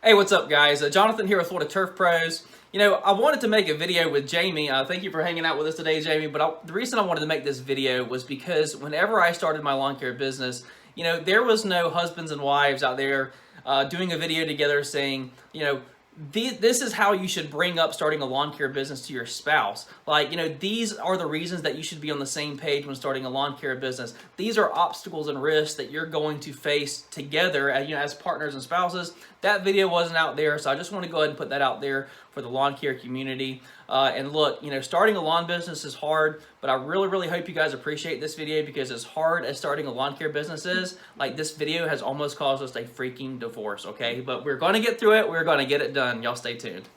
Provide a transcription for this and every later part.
Hey, what's up, guys? Jonathan here with Florida Turf Pros. I wanted to make a video with Jamie. Thank you for hanging out with us today, Jamie. But the reason I wanted to make this video was because whenever I started my lawn care business, there was no husbands and wives out there doing a video together saying, this is how you should bring up starting a lawn care business to your spouse. These are the reasons that you should be on the same page when starting a lawn care business. These are obstacles and risks that you're going to face together as partners and spouses. That video wasn't out there, so I just want to go ahead and put that out there for the lawn care community. And look, starting a lawn business is hard, but I really, really hope you guys appreciate this video because as hard as starting a lawn care business is, this video has almost caused us a freaking divorce, okay? But we're going to get through it. We're going to get it done. Y'all stay tuned.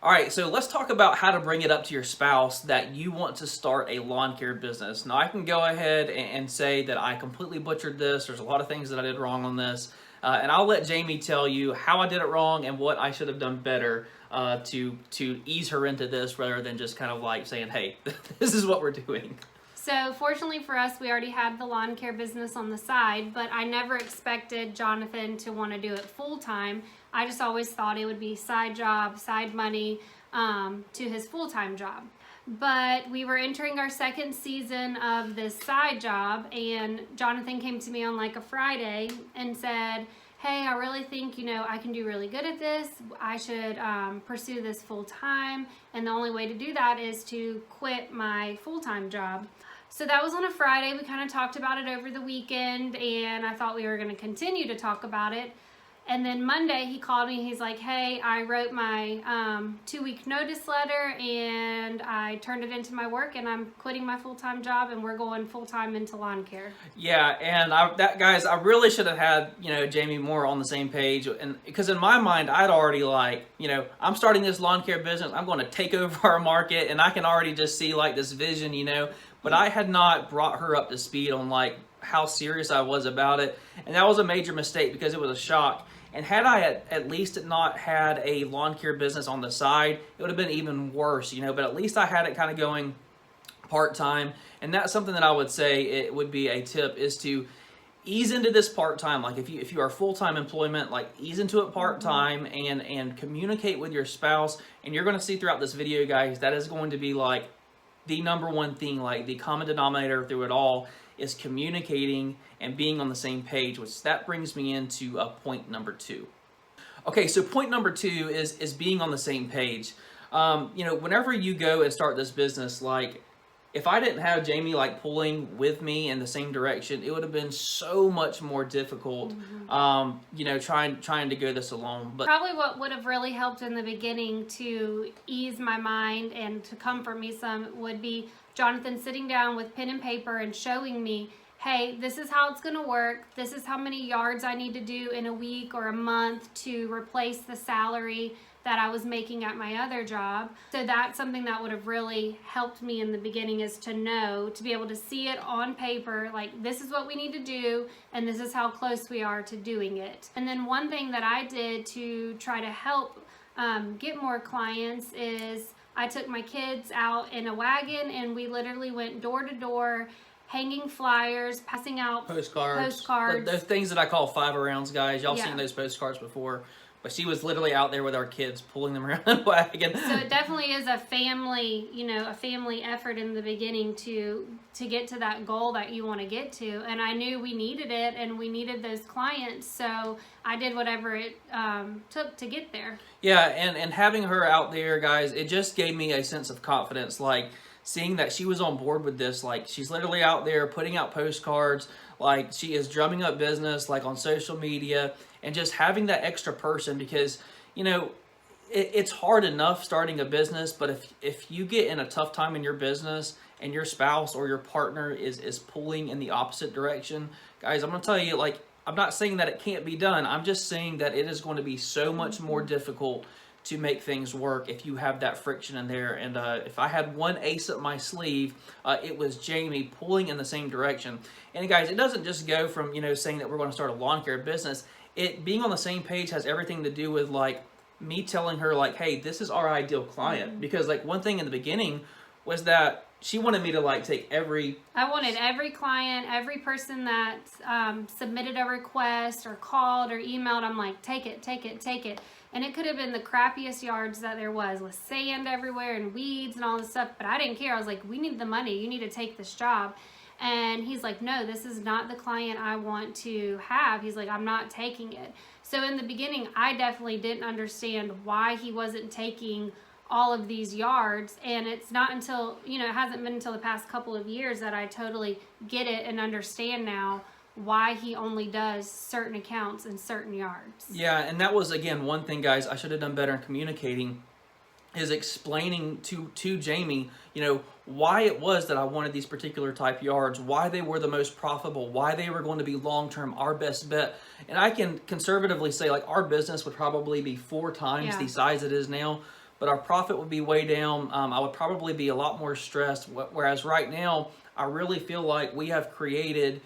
All right, so let's talk about how to bring it up to your spouse that you want to start a lawn care business. Now, I can go ahead and say that I completely butchered this. There's a lot of things that I did wrong on this. And I'll let Jamie tell you how I did it wrong and what I should have done better to ease her into this rather than just kind of like saying, hey, this is what we're doing. So fortunately for us, we already had the lawn care business on the side, but I never expected Jonathan to want to do it full time. I just always thought it would be side job, side money to his full-time job. But we were entering our second season of this side job, and Jonathan came to me on like a Friday and said, hey, I really think, I can do really good at this. I should pursue this full time. And the only way to do that is to quit my full-time job. So that was on a Friday. We kind of talked about it over the weekend, and I thought we were going to continue to talk about it. And then Monday he called me. He's like, hey, I wrote my 2-week notice letter and I turned it into my work and I'm quitting my full-time job and we're going full-time into lawn care. Yeah, and guys, I really should have had, Jamie more on the same page. And because in my mind, I'd already I'm starting this lawn care business. I'm going to take over our market and I can already just see this vision, but I had not brought her up to speed on how serious I was about it. And that was a major mistake because it was a shock. And had I at least not had a lawn care business on the side, it would have been even worse, but at least I had it kind of going part-time. And that's something that I would say it would be a tip is to ease into this part-time. If you are full-time employment, ease into it part-time and communicate with your spouse. And you're going to see throughout this video, guys, that is going to be the number one thing, the common denominator through it all is communicating and being on the same page, which that brings me into point number 2. Okay, so point number 2 is being on the same page. Whenever you go and start this business, if I didn't have Jamie pulling with me in the same direction, it would have been so much more difficult, trying to go this alone. But probably what would have really helped in the beginning to ease my mind and to comfort me some would be Jonathan sitting down with pen and paper and showing me, hey, this is how it's going to work. This is how many yards I need to do in a week or a month to replace the salary that I was making at my other job. So that's something that would have really helped me in the beginning is to be able to see it on paper, this is what we need to do and this is how close we are to doing it. And then one thing that I did to try to help get more clients is I took my kids out in a wagon and we literally went door to door, hanging flyers, passing out postcards. Those things that I call 5-arounds, guys. Y'all seen those postcards before. But she was literally out there with our kids, pulling them around the wagon. So it definitely is a family, a family effort in the beginning to get to that goal that you want to get to. And I knew we needed it and we needed those clients. So I did whatever it took to get there. Yeah, and having her out there, guys, it just gave me a sense of confidence. Seeing that she was on board with this, she's literally out there putting out postcards, she is drumming up business, on social media, and just having that extra person because, it's hard enough starting a business, but if you get in a tough time in your business and your spouse or your partner is pulling in the opposite direction, guys, I'm going to tell you, I'm not saying that it can't be done. I'm just saying that it is going to be so much more difficult to make things work if you have that friction in there. And if I had one ace up my sleeve, it was Jamie pulling in the same direction. And guys, it doesn't just go from, saying that we're going to start a lawn care business. It being on the same page has everything to do with me telling her hey, this is our ideal client. Because one thing in the beginning was that she wanted me to like take every. I wanted every client, every person that submitted a request or called or emailed. I'm like, take it, take it, take it. And it could have been the crappiest yards that there was, with sand everywhere and weeds and all this stuff. But I didn't care. I was like, we need the money. You need to take this job. And he's like, no, this is not the client I want to have. He's like, I'm not taking it. So in the beginning, I definitely didn't understand why he wasn't taking all of these yards. And it's not until, it hasn't been until the past couple of years that I totally get it and understand now why he only does certain accounts in certain yards. Yeah, and that was, again, one thing, guys, I should have done better in communicating, is explaining to Jamie, why it was that I wanted these particular type yards, why they were the most profitable, why they were going to be long-term, our best bet. And I can conservatively say, like, our business would probably be 4 times the size it is now, but our profit would be way down. I would probably be a lot more stressed, whereas right now, I really feel like we have created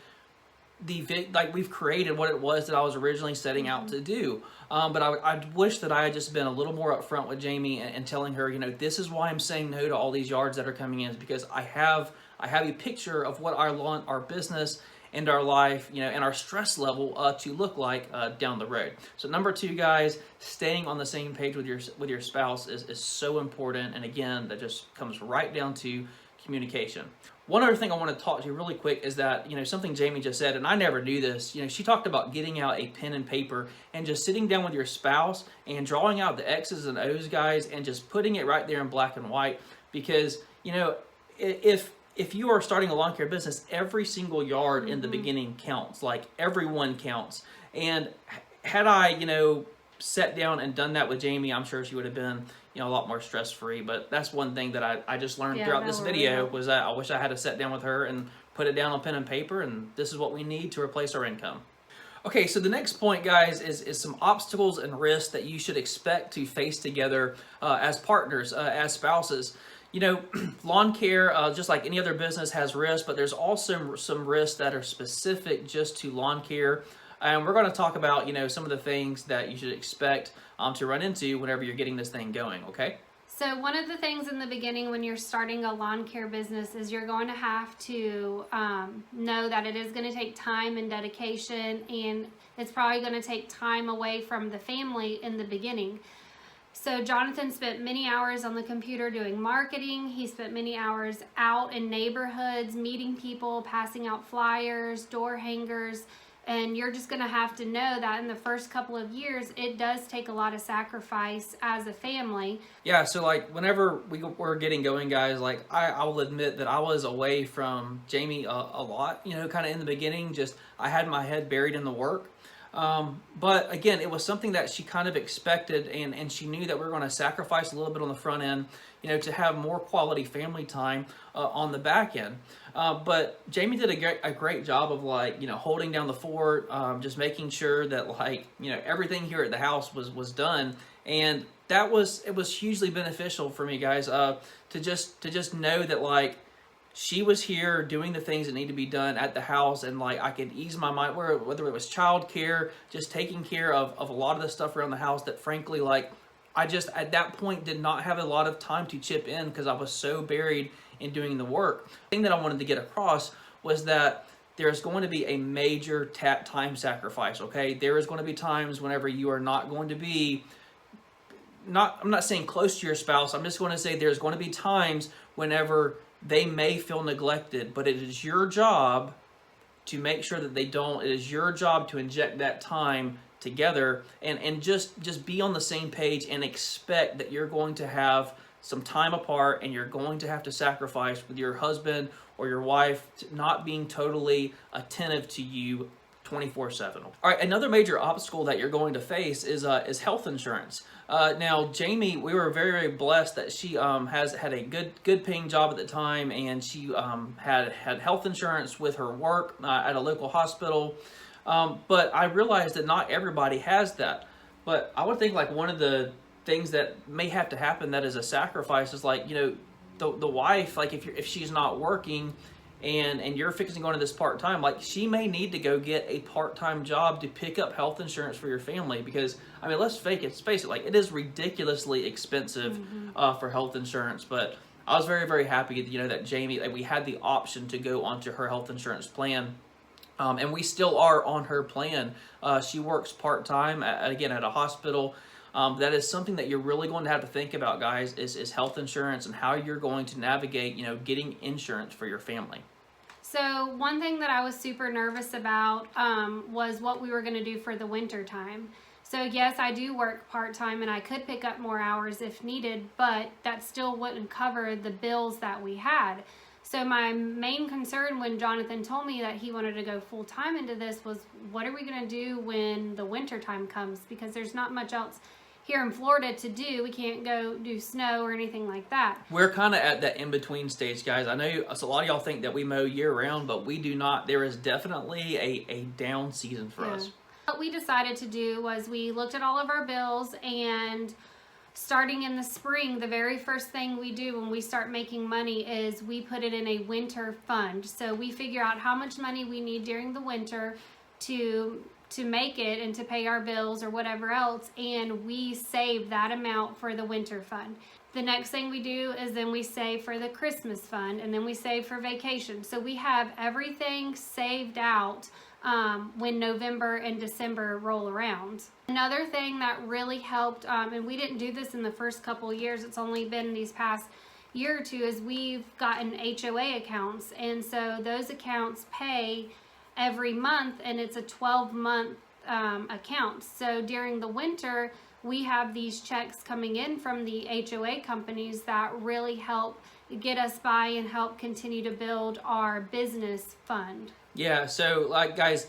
we've created what it was that I was originally setting out to do. But I wish that I had just been a little more upfront with Jamie and telling her, this is why I'm saying no to all these yards that are coming in, because I have a picture of what our business and our life, and our stress level to look like down the road. So number 2, guys, staying on the same page with your spouse is so important. And again, that just comes right down to communication. One other thing I want to talk to you really quick is that, something Jamie just said, and I never knew this, she talked about getting out a pen and paper and just sitting down with your spouse and drawing out the X's and O's, guys, and just putting it right there in black and white. Because, if you are starting a lawn care business, every single yard in the beginning counts. Like, everyone counts. And had I, sat down and done that with Jamie, I'm sure she would have been, a lot more stress-free. But that's one thing that I just learned throughout this video, was that I wish I had to sit down with her and put it down on pen and paper, and this is what we need to replace our income. Okay, so the next point, guys, is some obstacles and risks that you should expect to face together as partners, as spouses. Lawn care, just like any other business, has risks, but there's also some risks that are specific just to lawn care. And we're going to talk about, some of the things that you should expect to run into whenever you're getting this thing going, okay? So one of the things in the beginning when you're starting a lawn care business is you're going to have to know that it is going to take time and dedication, and it's probably going to take time away from the family in the beginning. So Jonathan spent many hours on the computer doing marketing. He spent many hours out in neighborhoods, meeting people, passing out flyers, door hangers. And you're just going to have to know that in the first couple of years, it does take a lot of sacrifice as a family. Yeah, so like whenever we were getting going, guys, like I will admit that I was away from Jamie a lot, kind of in the beginning. Just I had my head buried in the work. But again, it was something that she kind of expected, and she knew that we were going to sacrifice a little bit on the front end, to have more quality family time on the back end. But Jamie did a great job of holding down the fort, just making sure that everything here at the house was done, and it was hugely beneficial for me, guys, to just know that she was here doing the things that need to be done at the house, and I could ease my mind, whether it was childcare, just taking care of a lot of the stuff around the house that frankly, I just at that point did not have a lot of time to chip in because I was so buried in doing the work. The thing that I wanted to get across was that there's going to be a major time sacrifice, okay? There is going to be times whenever you are not going to be, I'm not saying close to your spouse, I'm just going to say there's going to be times whenever they may feel neglected, but it is your job to make sure that they don't. It is your job to inject that time together and just be on the same page and expect that you're going to have some time apart and you're going to have to sacrifice with your husband or your wife not being totally attentive to you 24/7. All right, another major obstacle that you're going to face is health insurance. Now, Jamie, we were very, very blessed that she has had a good paying job at the time, and she had health insurance with her work at a local hospital. But I realized that not everybody has that. But I would think one of the things that may have to happen that is a sacrifice is the wife, if she's not working and you're fixing going to this part-time, she may need to go get a part-time job to pick up health insurance for your family, because let's face it, it is ridiculously expensive for health insurance. But I was very, very happy, that Jamie, like, we had the option to go onto her health insurance plan. And we still are on her plan. She works part-time, again, at a hospital. That is something that you're really going to have to think about, guys, is health insurance and how you're going to navigate, getting insurance for your family. So one thing that I was super nervous about was what we were going to do for the winter time. So yes, I do work part-time and I could pick up more hours if needed, but that still wouldn't cover the bills that we had. So my main concern when Jonathan told me that he wanted to go full-time into this was, what are we going to do when the winter time comes? Because there's not much else here in Florida to do. We can't go do snow or anything like that. We're kind of at that in-between stage, guys. I know a lot of y'all think that we mow year-round, but we do not. There is definitely a down season for us. What we decided to do was we looked at all of our bills, and starting in the spring, the very first thing we do when we start making money is we put it in a winter fund. So we figure out how much money we need during the winter to make it and to pay our bills or whatever else, and we save that amount for the winter fund. The next thing we do is then we save for the Christmas fund, and then we save for vacation. So we have everything saved out when November and December roll around. Another thing that really helped, and we didn't do this in the first couple of years, it's only been these past year or two, is we've gotten HOA accounts, and so those accounts pay every month, and it's a 12-month account. So during the winter, we have these checks coming in from the HOA companies that really help get us by and help continue to build our business fund. Yeah, so like, guys,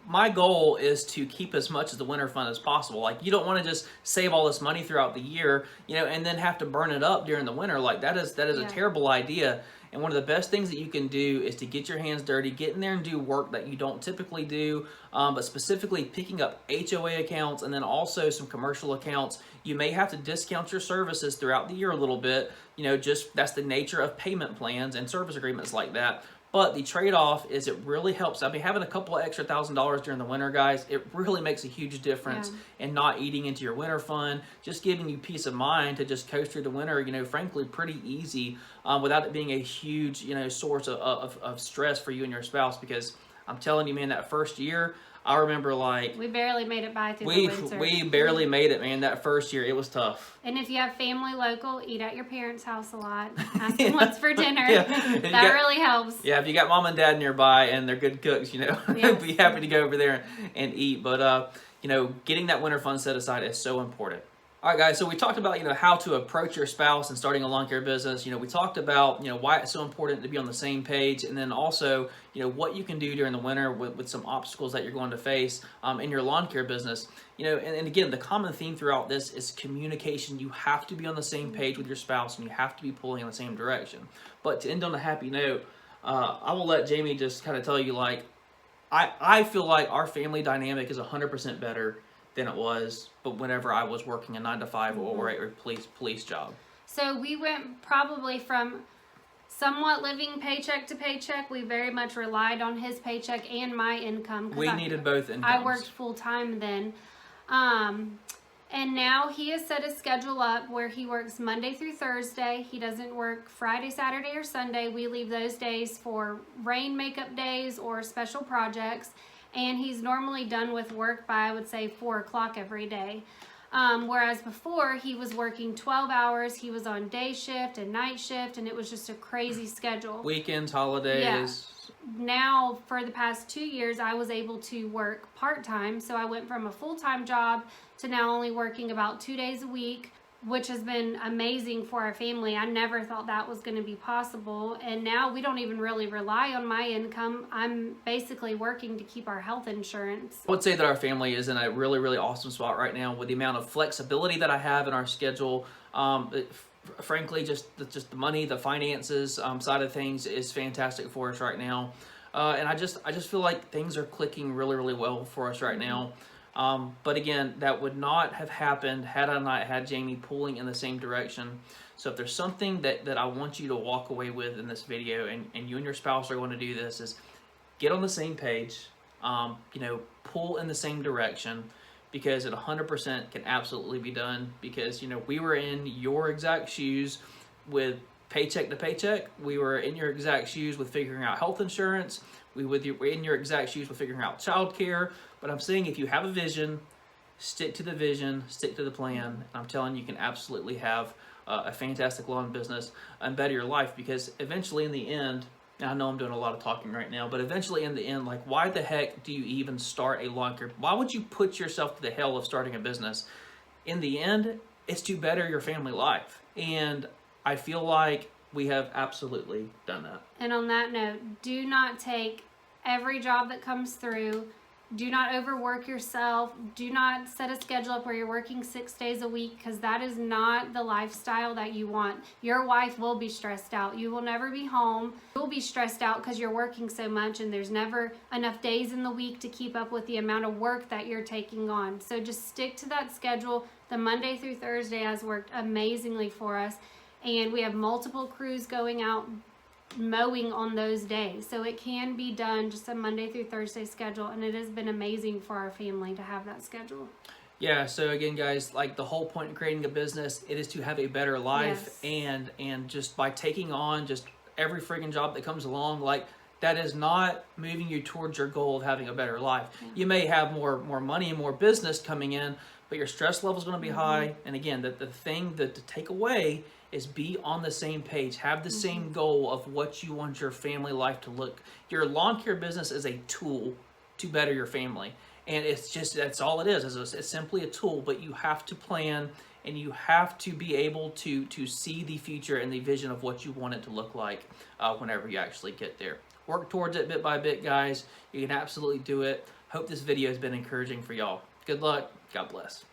my goal is to keep as much of the winter fund as possible. Like, you don't want to just save all this money throughout the year, and then have to burn it up during the winter. Like, that is a terrible idea. And one of the best things that you can do is to get your hands dirty, get in there and do work that you don't typically do, but specifically picking up HOA accounts and then also some commercial accounts. You may have to discount your services throughout the year a little bit. Just that's the nature of payment plans and service agreements like that. But the trade-off is it really helps. I mean, having a couple of extra $1,000s during the winter, guys, it really makes a huge difference in not eating into your winter fund, just giving you peace of mind to just coast through the winter, frankly, pretty easy without it being a huge, source of stress for you and your spouse. Because I'm telling you, man, that first year, I remember, like, we barely made it by through the winter. We barely made it, man. That first year, it was tough. And if you have family local, eat at your parents' house a lot. Ask them what's for dinner. That really helps. Yeah, if you got mom and dad nearby and they're good cooks, be happy to go over there and eat. But, getting that winter fund set aside is so important. All right, guys, so we talked about, how to approach your spouse and starting a lawn care business. We talked about, why it's so important to be on the same page, and then also, what you can do during the winter with some obstacles that you're going to face in your lawn care business. And again, the common theme throughout this is communication. You have to be on the same page with your spouse, and you have to be pulling in the same direction. But to end on a happy note, I will let Jamie just kind of tell you, like, I feel like our family dynamic is 100% better than it was, but whenever I was working a 9-to-5 or a police job. So we went probably from somewhat living paycheck to paycheck. We very much relied on his paycheck and my income. We needed both incomes. I worked full time then. And now he has set his schedule up where he works Monday through Thursday. He doesn't work Friday, Saturday, or Sunday. We leave those days for rain makeup days or special projects. And he's normally done with work by, I would say, 4 o'clock every day. Whereas before, he was working 12 hours. He was on day shift and night shift, and it was just a crazy schedule. Weekends, holidays. Yeah. Now, for the past 2 years, I was able to work part-time. So I went from a full-time job to now only working about 2 days a week, which has been amazing for our family. I never thought that was going to be possible. And now we don't even really rely on my income. I'm basically working to keep our health insurance. I would say that our family is in a really, really awesome spot right now with the amount of flexibility that I have in our schedule. Frankly, just the money, the finances side of things is fantastic for us right now. And I just feel like things are clicking really, really well for us right now. But again, that would not have happened had I not had Jamie pulling in the same direction. So if there's something that I want you to walk away with in this video, and you and your spouse are going to do this, is get on the same page, pull in the same direction, because it 100% can absolutely be done. Because, we were in your exact shoes with paycheck to paycheck. We were in your exact shoes with figuring out health insurance. We're in your exact shoes with figuring out childcare. But I'm saying if you have a vision, stick to the vision, stick to the plan. And I'm telling you, you can absolutely have a fantastic lawn business and better your life, because eventually in the end, and I know I'm doing a lot of talking right now, but eventually in the end, like, why the heck do you even start a lawn care? Why would you put yourself to the hell of starting a business? In the end, it's to better your family life. And I feel like we have absolutely done that. And on that note, do not take every job that comes through. Do not overwork yourself. Do not set a schedule up where you're working 6 days a week, because that is not the lifestyle that you want. Your wife will be stressed out. You will never be home. You'll be stressed out because you're working so much, and there's never enough days in the week to keep up with the amount of work that you're taking on. So just stick to that schedule. The Monday through Thursday has worked amazingly for us, and we have multiple crews going out mowing on those days, so it can be done, just a Monday through Thursday schedule, and it has been amazing for our family to have that schedule. Yeah, so again, guys, like, the whole point in creating a business, it is to have a better life. Yes. And just by taking on just every friggin' job that comes along, like, that is not moving you towards your goal of having a better life. Yeah. You may have more money and more business coming in, but your stress level is going to be high. And again, the thing that to take away is be on the same page, have the same goal of what you want your family life to look. Your lawn care business is a tool to better your family, and it's just, that's all it is. It's simply a tool, but you have to plan, and you have to be able to see the future and the vision of what you want it to look like whenever you actually get there. Work towards it bit by bit, guys. You can absolutely do it. Hope this video has been encouraging for y'all. Good luck. God bless.